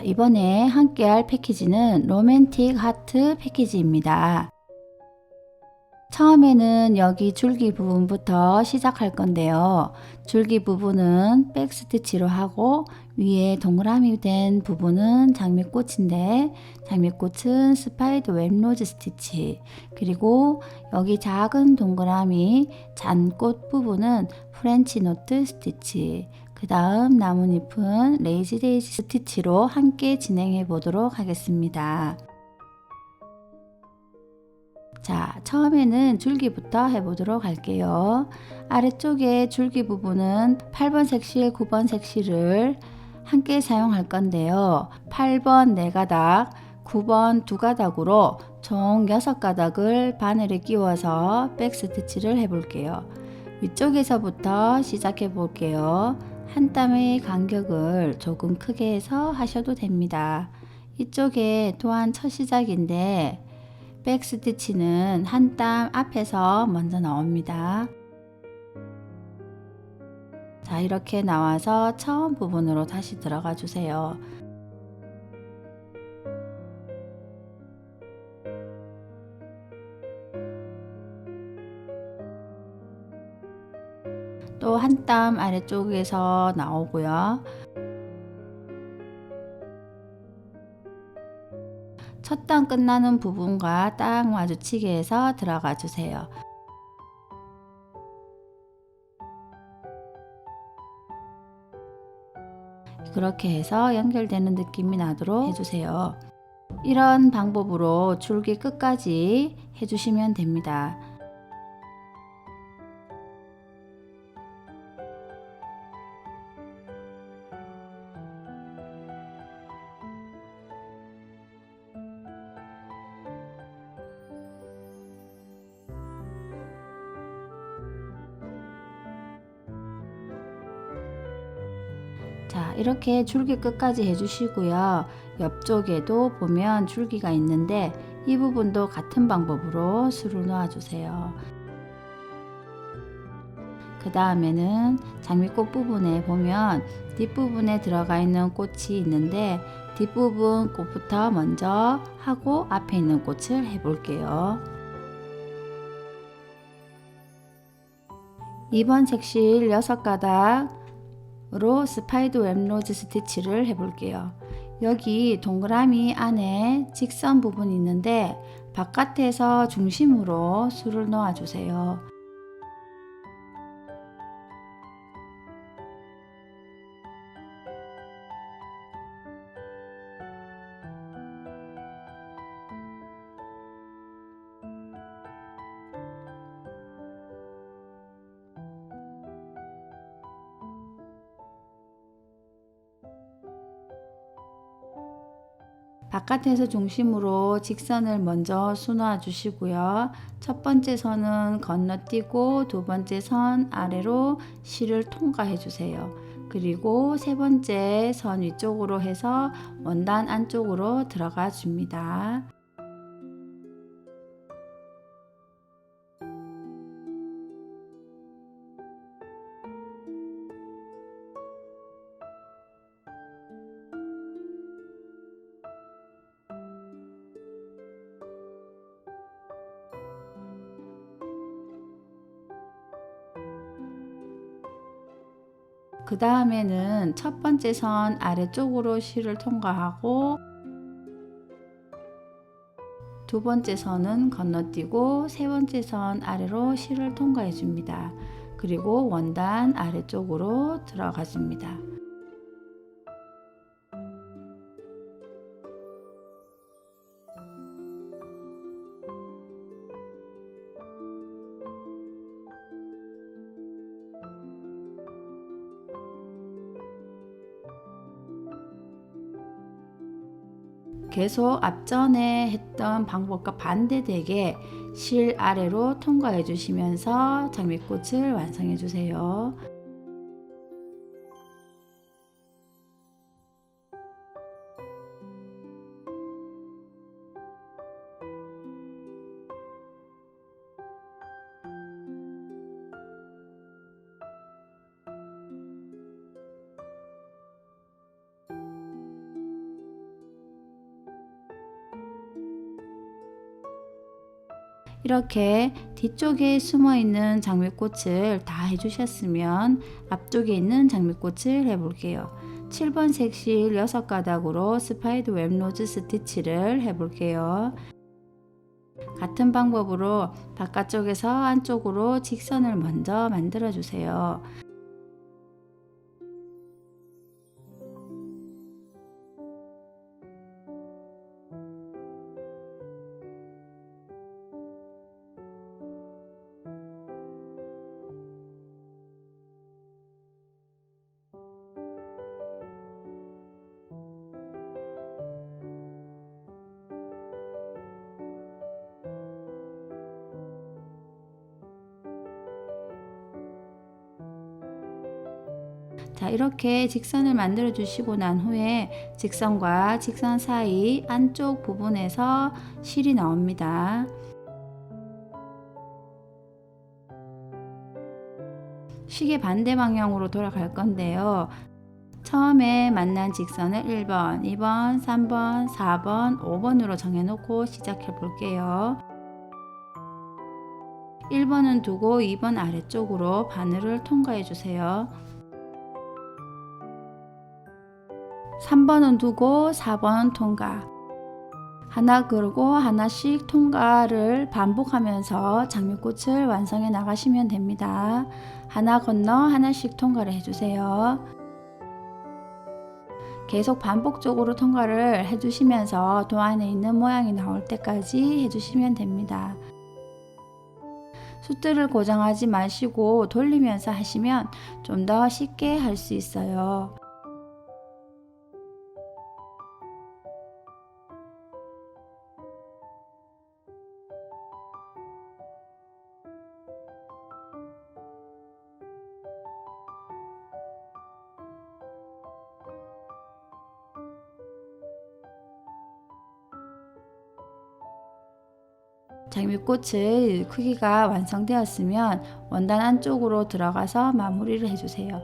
이번에 함께 할 패키지는 로맨틱 하트 패키지입니다. 처음에는 여기 줄기 부분부터 시작할 건데요. 줄기 부분은 백스티치로 하고 위에 동그라미 된 부분은 장미꽃인데 장미꽃은 스파이더 웹로즈 스티치, 그리고 여기 작은 동그라미 잔꽃 부분은 프렌치 노트 스티치, 그 다음 나뭇잎은 레이지 데이지 스티치로 함께 진행해 보도록 하겠습니다. 자, 처음에는 줄기부터 해보도록 할게요. 아래쪽에 줄기 부분은 8번 색실, 9번 색실을 함께 사용할 건데요. 8번 4가닥, 9번 2가닥으로 총 6가닥을 바늘에 끼워서 백스티치를 해볼게요. 위쪽에서부터 시작해 볼게요. 한 땀의 간격을 조금 크게 해서 하셔도 됩니다. 이쪽에 또한 첫 시작인데 백스티치는 한 땀 앞에서 먼저 나옵니다. 자, 이렇게 나와서 처음 부분으로 다시 들어가 주세요. 또 한 땀 아래쪽에서 나오고요. 첫 단 끝나는 부분과 딱 마주치게 해서 들어가 주세요. 그렇게 해서 연결되는 느낌이 나도록 해주세요. 이런 방법으로 줄기 끝까지 해주시면 됩니다. 자, 이렇게 줄기 끝까지 해주시고요. 옆쪽에도 보면 줄기가 있는데 이 부분도 같은 방법으로 술을 놓아주세요. 그 다음에는 장미꽃 부분에 보면 뒷부분에 들어가 있는 꽃이 있는데 뒷부분 꽃부터 먼저 하고 앞에 있는 꽃을 해볼게요. 2번 색실 6가닥으로 스파이더 웹로즈 스티치를 해볼게요. 여기 동그라미 안에 직선 부분이 있는데 바깥에서 중심으로 술을 놓아 주세요. 바깥에서 중심으로 직선을 먼저 수놓아 주시고요. 첫 번째 선은 건너뛰고 두 번째 선 아래로 실을 통과해 주세요. 그리고 세 번째 선 위쪽으로 해서 원단 안쪽으로 들어가 줍니다. 그 다음에는 첫 번째 선 아래쪽으로 실을 통과하고 두 번째 선은 건너뛰고 세 번째 선 아래로 실을 통과해 줍니다. 그리고 원단 아래쪽으로 들어가 줍니다. 계속 앞전에 했던 방법과 반대되게 실 아래로 통과해 주시면서 장미꽃을 완성해 주세요. 이렇게 뒤쪽에 숨어 있는 장미꽃을 다 해주셨으면 앞쪽에 있는 장미꽃을 해볼게요. 7번 색실 6가닥으로 스파이더 웹 로즈 스티치를 해볼게요. 같은 방법으로 바깥쪽에서 안쪽으로 직선을 먼저 만들어 주세요. 자, 이렇게 직선을 만들어 주시고 난 후에 직선과 직선 사이 안쪽 부분에서 실이 나옵니다. 시계 반대 방향으로 돌아갈 건데요. 처음에 만난 직선을 1번, 2번, 3번, 4번, 5번으로 정해놓고 시작해 볼게요. 1번은 두고 2번 아래쪽으로 바늘을 통과해 주세요. 3번은 두고 4번 통과. 하나 그르고 하나씩 통과를 반복하면서 장미꽃을 완성해 나가시면 됩니다. 하나 건너 하나씩 통과를 해주세요. 계속 반복적으로 통과를 해주시면서 도안에 있는 모양이 나올 때까지 해주시면 됩니다. 숫들을 고정하지 마시고 돌리면서 하시면 좀 더 쉽게 할 수 있어요. 장미꽃의 크기가 완성되었으면 원단 안쪽으로 들어가서 마무리를 해주세요.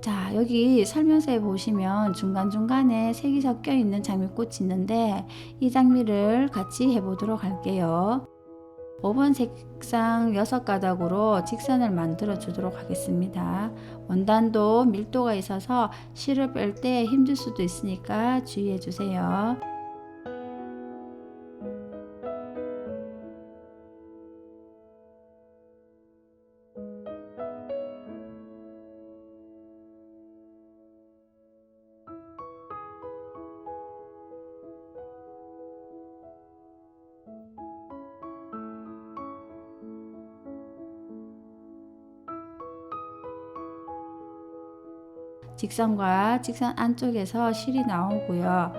자, 여기 설명서에 보시면 중간중간에 색이 섞여 있는 장미꽃이 있는데 이 장미를 같이 해보도록 할게요. 5번 색상 6가닥으로 직선을 만들어 주도록 하겠습니다. 원단도 밀도가 있어서 실을 뺄 때 힘들 수도 있으니까 주의해 주세요. 직선과 직선 안쪽에서 실이 나오고요.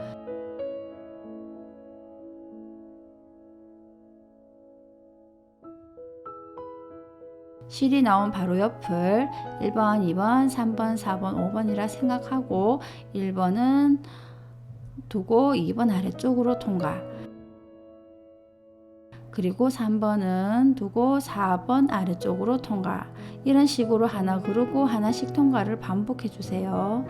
실이 나온 바로 옆을 1번, 2번, 3번, 4번, 5번이라 생각하고 1번은 두고 2번 아래쪽으로 통과, 그리고 3번은 두고 4번 아래쪽으로 통과, 이런 식으로 하나 그르고 하나씩 통과를 반복해 주세요.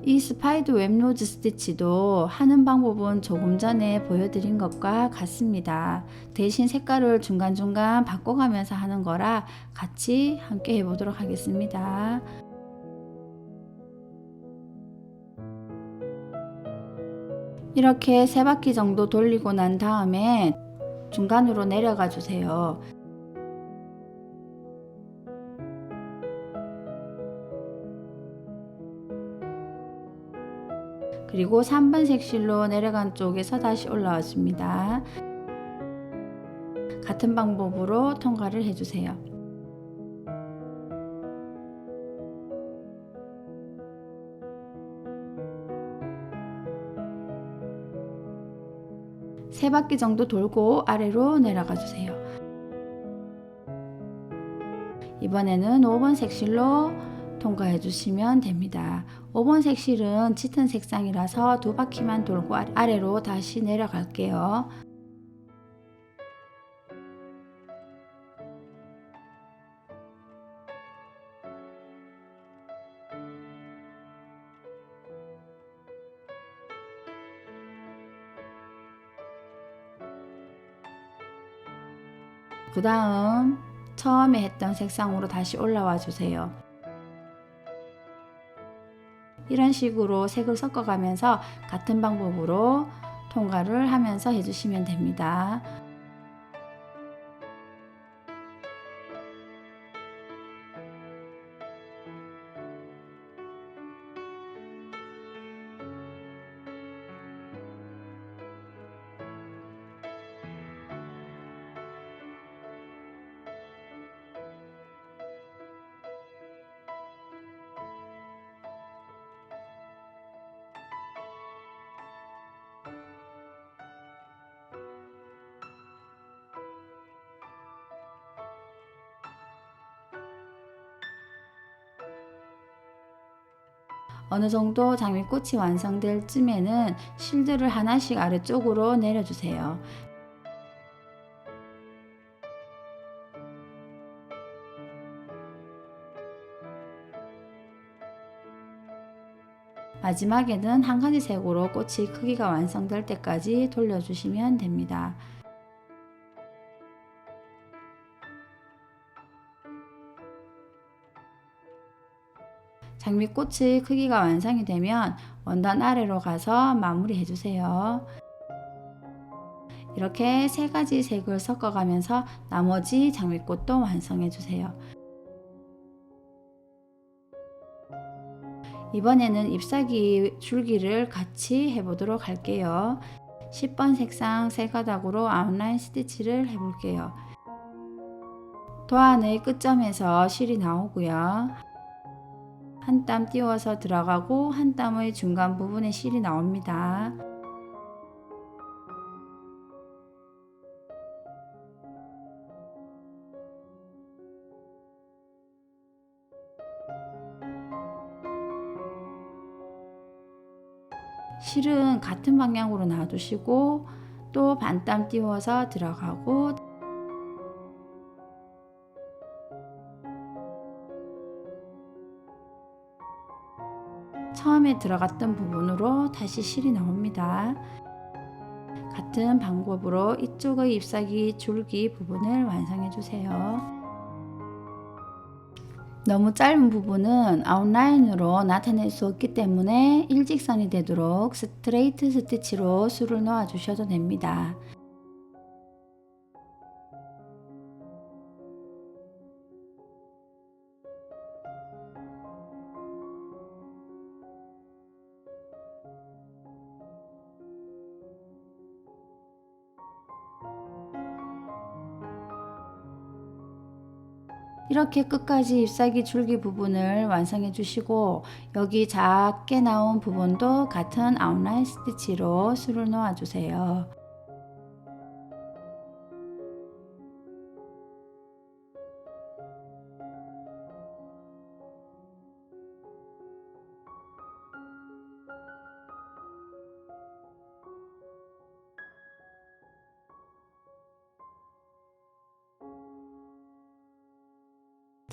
이 스파이더 웹 로즈 스티치도 하는 방법은 조금 전에 보여드린 것과 같습니다. 대신 색깔을 중간중간 바꿔가면서 하는 거라 같이 함께 해보도록 하겠습니다. 이렇게 3바퀴 정도 돌리고 난 다음에 중간으로 내려가 주세요. 그리고 3번 색실로 내려간 쪽에서 다시 올라와 줍니다. 같은 방법으로 통과를 해주세요. 세 바퀴 정도 돌고 아래로 내려가 주세요. 이번에는 5번 색실로 통과해 주시면 됩니다. 5번 색실은 짙은 색상이라서 2바퀴만 돌고 아래로 다시 내려갈게요. 그 다음 처음에 했던 색상으로 다시 올라와 주세요. 이런 식으로 색을 섞어가면서 같은 방법으로 통과를 하면서 해주시면 됩니다. 어느 정도 장미꽃이 완성될 쯤에는 실들을 하나씩 아래쪽으로 내려주세요. 마지막에는 한 가지 색으로 꽃이 크기가 완성될 때까지 돌려주시면 됩니다. 장미꽃의 크기가 완성이 되면 원단 아래로 가서 마무리 해주세요. 이렇게 세 가지 색을 섞어가면서 나머지 장미꽃도 완성해주세요. 이번에는 잎사귀 줄기를 같이 해보도록 할게요. 10번 색상 세 가닥으로 아웃라인 스티치를 해볼게요. 도안의 끝점에서 실이 나오고요. 한 땀 띄워서 들어가고 한 땀의 중간 부분에 실이 나옵니다. 실은 같은 방향으로 놔두시고 또 반땀 띄워서 들어가고 처음에 들어갔던 부분으로 다시 실이 나옵니다. 같은 방법으로 이쪽의 잎사귀 줄기 부분을 완성해 주세요. 너무 짧은 부분은 아웃라인으로 나타낼 수 없기 때문에 일직선이 되도록 스트레이트 스티치로 술을 놓아 주셔도 됩니다. 이렇게 끝까지 잎사귀 줄기 부분을 완성해 주시고 여기 작게 나온 부분도 같은 아웃라인 스티치로 술을 놓아 주세요.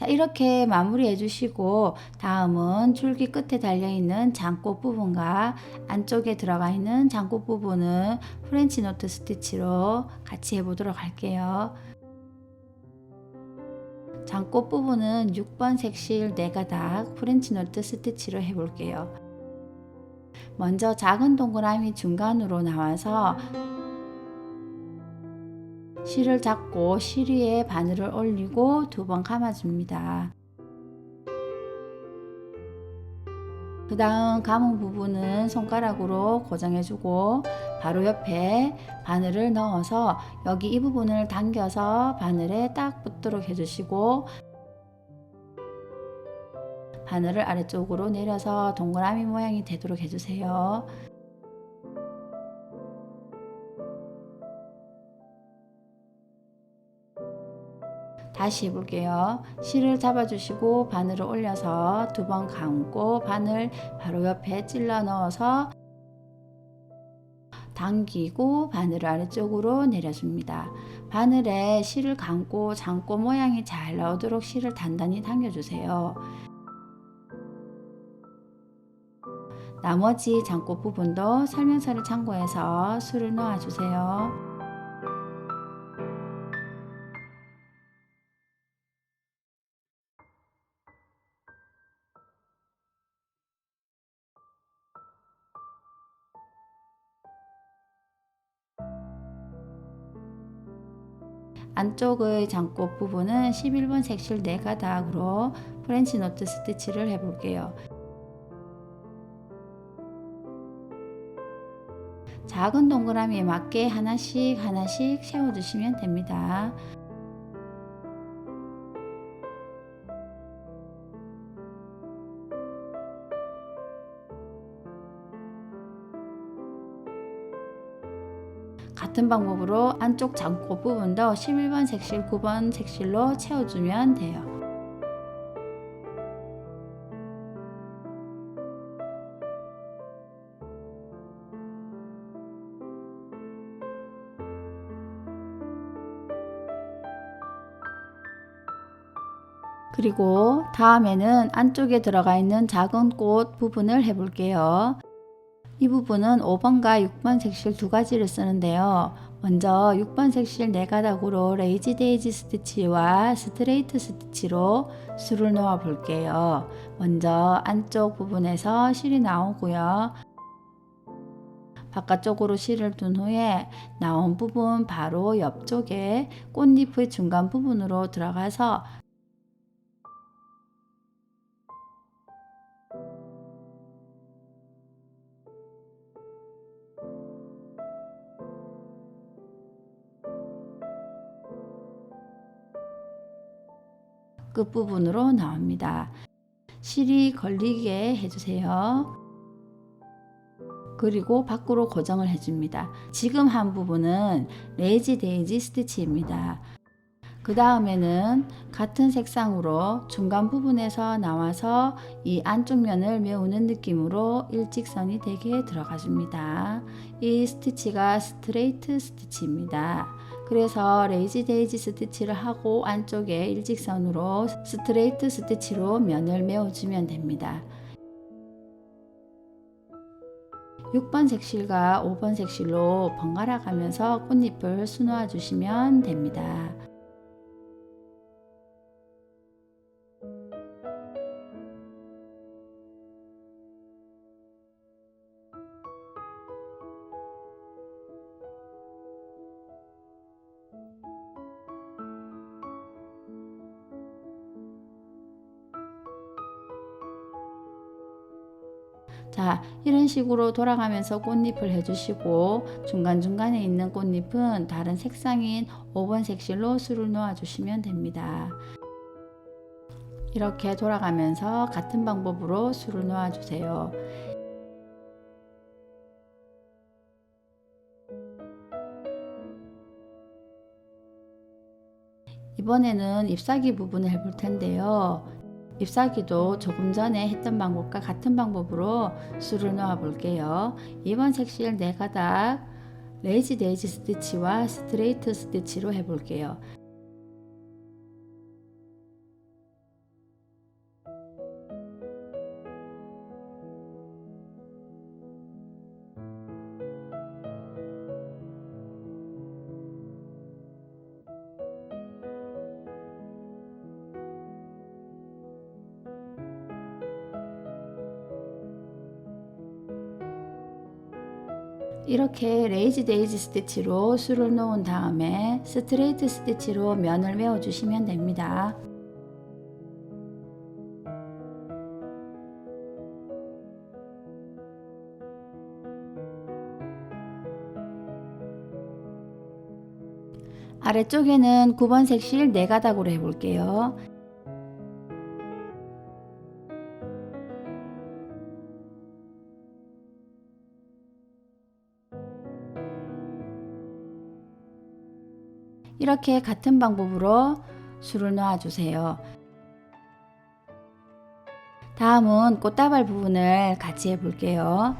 자, 이렇게 마무리해 주시고 다음은 줄기 끝에 달려있는 장꽃 부분과 안쪽에 들어가 있는 장꽃 부분은 프렌치 노트 스티치로 같이 해보도록 할게요. 장꽃 부분은 6번 색실 4가닥 프렌치 노트 스티치로 해볼게요. 먼저 작은 동그라미 중간으로 나와서 실을 잡고 실 위에 바늘을 올리고 2번 감아줍니다. 그 다음 감은 부분은 손가락으로 고정해주고 바로 옆에 바늘을 넣어서 여기 이 부분을 당겨서 바늘에 딱 붙도록 해주시고 바늘을 아래쪽으로 내려서 동그라미 모양이 되도록 해주세요. 다시 해볼게요. 실을 잡아주시고 바늘을 올려서 2번 감고 바늘 바로 옆에 찔러 넣어서 당기고 바늘을 아래쪽으로 내려줍니다. 바늘에 실을 감고 장꽃 모양이 잘 나오도록 실을 단단히 당겨주세요. 나머지 장꽃 부분도 설명서를 참고해서 술을 놓아주세요. 안쪽의 장꽃 부분은 11번 색실 4가닥으로 프렌치 노트 스티치를 해볼게요. 작은 동그라미에 맞게 하나씩 세워주시면 됩니다. 같은 방법으로 안쪽 장꽃 부분도 11번 색실, 9번 색실로 채워주면 돼요. 그리고 다음에는 안쪽에 들어가 있는 작은 꽃 부분을 해볼게요. 이 부분은 5번과 6번 색실 두 가지를 쓰는데요. 먼저 6번 색실 4가닥으로 레이지 데이지 스티치와 스트레이트 스티치로 수를 놓아 볼게요. 먼저 안쪽 부분에서 실이 나오고요. 바깥쪽으로 실을 둔 후에 나온 부분 바로 옆쪽에 꽃잎의 중간 부분으로 들어가서 끝부분으로 나옵니다. 실이 걸리게 해주세요. 그리고 밖으로 고정을 해줍니다. 지금 한 부분은 레이지 데이지 스티치입니다. 그 다음에는 같은 색상으로 중간 부분에서 나와서 이 안쪽 면을 메우는 느낌으로 일직선이 되게 들어가 줍니다. 이 스티치가 스트레이트 스티치입니다. 그래서 레이지 데이지 스티치를 하고 안쪽에 일직선으로 스트레이트 스티치로 면을 메워주면 됩니다. 6번 색실과 5번 색실로 번갈아 가면서 꽃잎을 수놓아 주시면 됩니다. 자, 이런 식으로 돌아가면서 꽃잎을 해주시고 중간중간에 있는 꽃잎은 다른 색상인 5번 색실로 수를 놓아 주시면 됩니다. 이렇게 돌아가면서 같은 방법으로 수를 놓아 주세요. 이번에는 잎사귀 부분을 해볼 텐데요. 잎사귀도 조금 전에 했던 방법과 같은 방법으로 수를 놓아 볼게요. 2번 색실 4가닥 레이지 데이지 스티치와 스트레이트 스티치로 해볼게요. 이렇게 레이지 데이지 스티치로 수를 놓은 다음에 스트레이트 스티치로 면을 메워 주시면 됩니다. 아래쪽에는 9번 색실 4가닥으로 해볼게요. 이렇게 같은 방법으로 수를 놓아 주세요. 다음은 꽃다발 부분을 같이 해볼게요.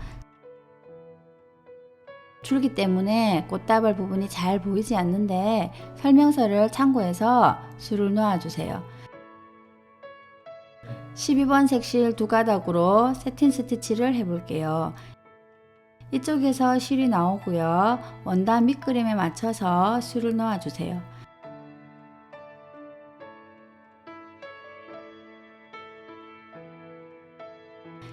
줄기 때문에 꽃다발 부분이 잘 보이지 않는데 설명서를 참고해서 수를 놓아 주세요. 12번 색실 2가닥으로 세틴 스티치를 해볼게요. 이쪽에서 실이 나오고요. 원단 밑그림에 맞춰서 수를 놓아 주세요.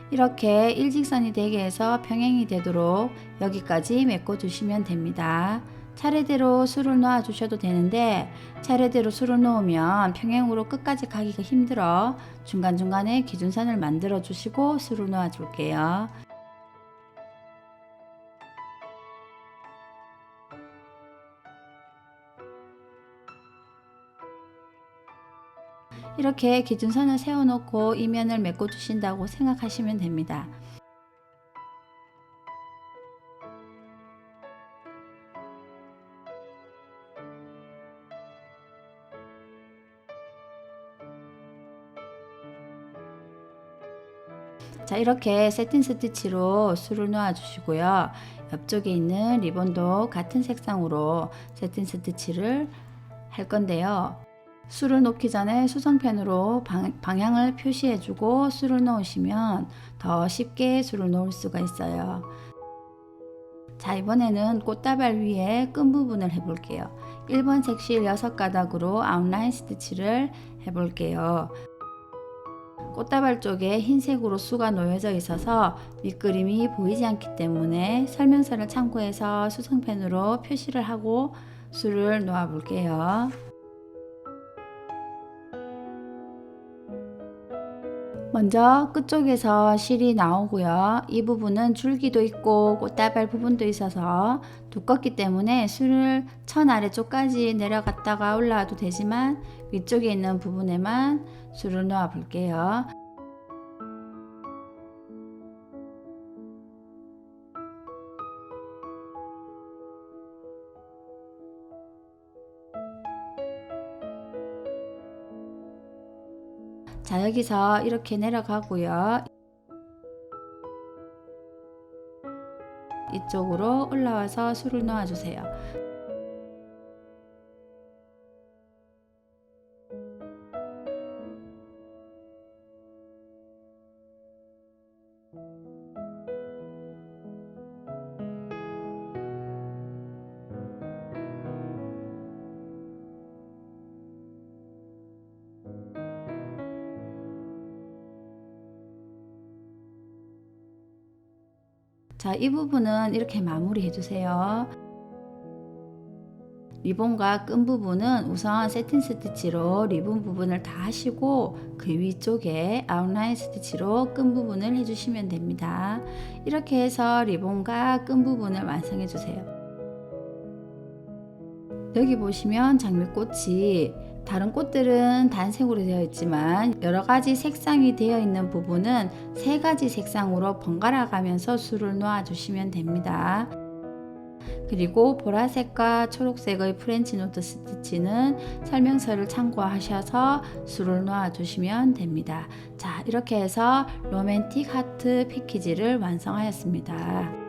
이렇게 일직선이 되게 해서 평행이 되도록 여기까지 메꿔 주시면 됩니다. 차례대로 술을 넣어 주셔도 되는데 차례대로 술을 넣으면 평행으로 끝까지 가기가 힘들어 중간중간에 기준선을 만들어 주시고 술을 넣어 줄게요. 이렇게 기준선을 세워 놓고 이면을 메꿔 주신다고 생각하시면 됩니다. 자, 이렇게 세팅 스티치로 술을 놓아 주시고요. 옆쪽에 있는 리본도 같은 색상으로 세팅 스티치를 할 건데요. 술을 놓기 전에 수성펜으로 방향을 표시해 주고 술을 넣으시면 더 쉽게 술을 놓을 수가 있어요. 자, 이번에는 꽃다발 위에 끈 부분을 해 볼게요. 1번 색실 6가닥으로 아웃라인 스티치를 해 볼게요. 꽃다발 쪽에 흰색으로 수가 놓여져 있어서 밑그림이 보이지 않기 때문에 설명서를 참고해서 수성펜으로 표시를 하고 수를 놓아 볼게요. 먼저 끝쪽에서 실이 나오고요. 이 부분은 줄기도 있고 꽃다발 부분도 있어서 두껍기 때문에 술을 천 아래쪽까지 내려갔다가 올라와도 되지만 위쪽에 있는 부분에만 술을 놓아 볼게요. 자, 여기서 이렇게 내려가고요. 이쪽으로 올라와서 술을 넣어 주세요. 자, 이 부분은 이렇게 마무리 해주세요. 리본과 끈 부분은 우선 세팅 스티치로 리본 부분을 다 하시고 그 위쪽에 아웃라인 스티치로 끈 부분을 해주시면 됩니다. 이렇게 해서 리본과 끈 부분을 완성해 주세요. 여기 보시면 장미꽃이 다른 꽃들은 단색으로 되어 있지만 여러 가지 색상이 되어 있는 부분은 세 가지 색상으로 번갈아 가면서 술을 놓아 주시면 됩니다. 그리고 보라색과 초록색의 프렌치 노트 스티치는 설명서를 참고하셔서 술을 놓아 주시면 됩니다. 자, 이렇게 해서 로맨틱 하트 패키지를 완성하였습니다.